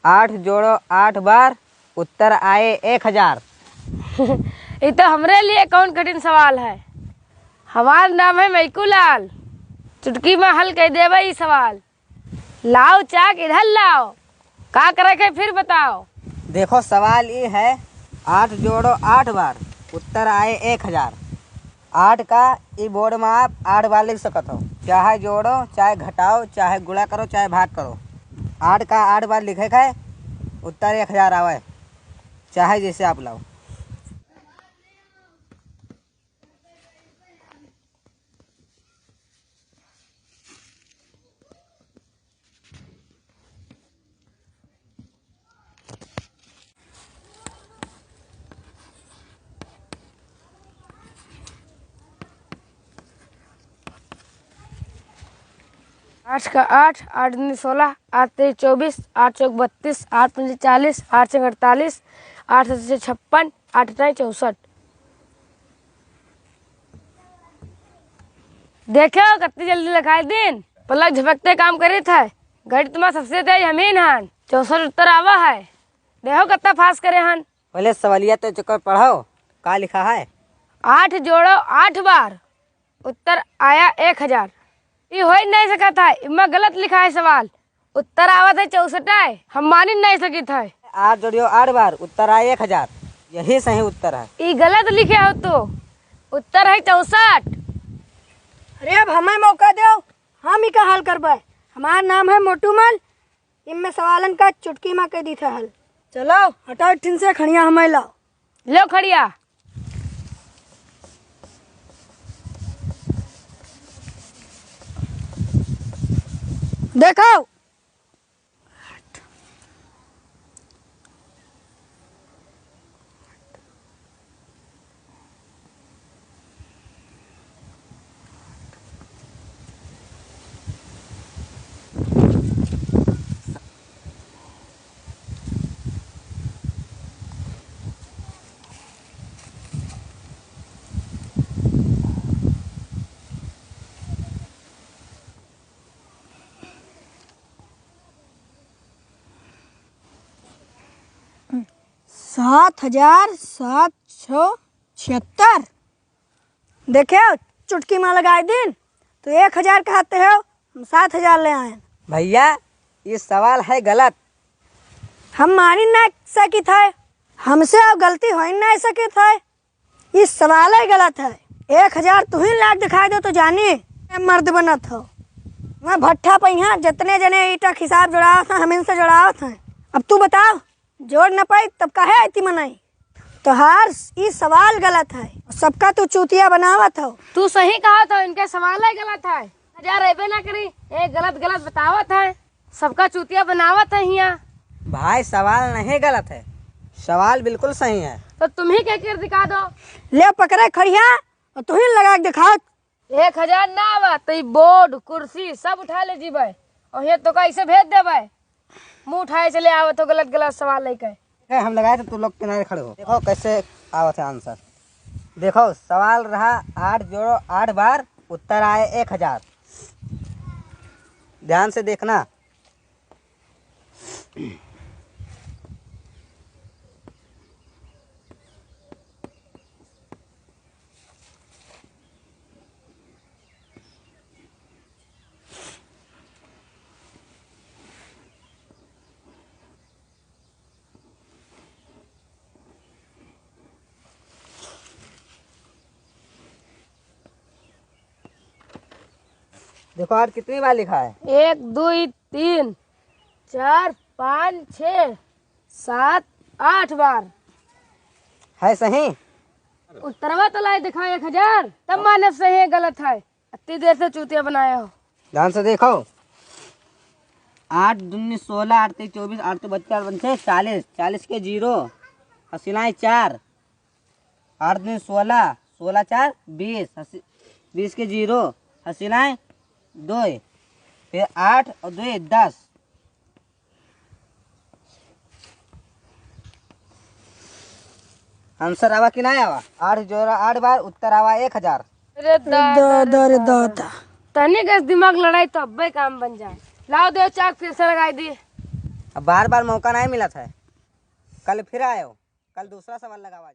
8 जोड़ो 8 बार, उत्तर आए 1000। ये तो हमरे लिए कौन कठिन सवाल है। हमारा नाम है मैकू लाल, चुटकी में हल कह देवे ये सवाल। लाओ चाक इधर लाओ, का करे के फिर बताओ। देखो सवाल ये है, 8 जोड़ो 8 बार, उत्तर आए 1000। 8 का ई बोर्ड में आप 8 बार लिख सकते हो, चाहे जोड़ो चाहे घटाओ चाहे गुणा करो चाहे भाग करो। 8 का 8 बार लिखे है, उत्तर 1000 आवे, चाहे जैसे आप लाओ। आठ का 8, 8 दूनी 16, 8 तेईस 24, 8 चौक 32, 8 पंजे 40, 8 छः 48, 8 सत्ते 56, 8 अठाई 64। देखो कितनी जल्दी लिखाई दिन, पलक झपकते काम करे थे। घड़ी तुम्हारा सबसे तेज हमीन हन, 64 उत्तर आवा है। देखो कितना फास्ट करे हन। पहले सवालिया तो चक्कर पढ़ो, का लिखा है। 8 जोड़ो 8 बार, उत्तर आया 1000। ये हो ही नहीं सका था, इनमें गलत लिखा है सवाल। उत्तर आवा था 64, हम मान ही नहीं सकी था। 8 जोड़ियो 8 बार, उत्तर आए 1000, यही सही उत्तर है। ये गलत लिखे हो तो, उत्तर है 64। अरे अब हमें मौका दो, हम ही का हल करबे। हमारा नाम है मोटू मल, इनमें सवालन का चुटकी में कह दी था हल। चलो हटाओ ठिन से खड़िया हमें लाओ। लो खड़िया। देखो 7,776। देखे चुटकी में लगाए दिन तो 1000 कहते हो, हम 7,000 ले आए। भैया ये सवाल है गलत। हम मान ही नहीं सकी थे, हमसे अब गलती हो ही नहीं सकी थे। ये सवाल ही गलत है। 1000 तू ही लाख दिखाई दो तो जानी मर्द बनत हो। मैं भट्ठा पहिया जितने जने ईटा हिसाब जोड़ाओ था, हम इनसे जोड़ाओ था। अब तू बताओ, जोड़ न पाई तब काहे आती मनाई। तो हार ये सवाल गलत है, सबका तू चूतिया बनावत हो। तू सही कहा था, इनके सवाल ही गलत है। 1000 रेबे ना करी, एक गलत गलत बतावत है, सबका चूतिया बनावत है। यहाँ भाई सवाल नहीं गलत है, सवाल बिल्कुल सही है। तो तुम ही कह कर दिखा दो। ले पकड़े खड़िया और तू ही लगा के दिखा। 1000 ना आवा तो ये बोर्ड कुर्सी सब उठा ले जीबे, और ये तो कैसे भेज देबे। मुंह उठाए चले आवे तो गलत गलत सवाल लेके। हम लगाए थे, तू लोग किनारे खड़े हो। देखो कैसे आवत है आंसर। देखो सवाल रहा 8 जोड़ो 8 बार, उत्तर आए 1000। ध्यान से देखना। देखो आज कितनी बार लिखा है। 1 2 3 4 5 6 7 8 बार है सही। उत्तरवा तो लाई दिखा 1000, तब माने सही है गलत है। इतनी देर से चूतिया बनाए हो। ध्यान से देखो। 8 दूनी 16, 8 तेईस 24, 8 तो 32, 8 पंचे 40, 40 के 0, हसीनाएँ 4, 8 दूनी 16, 16 4 20, 20 के 0, हसीनाएँ 2, फिर 8 और 2 10। आंसर आवा कि नहीं आवा। 8 जोड़ा 8 बार, उत्तर आवा 1000। अरे दादा तनी का दिमाग लड़ाई तो अब्बे काम बन जाए। लाओ दो चाक फिर से लगाई दी। अब बार बार मौका नहीं मिला था। कल फिर आयो, कल दूसरा सवाल लगावा।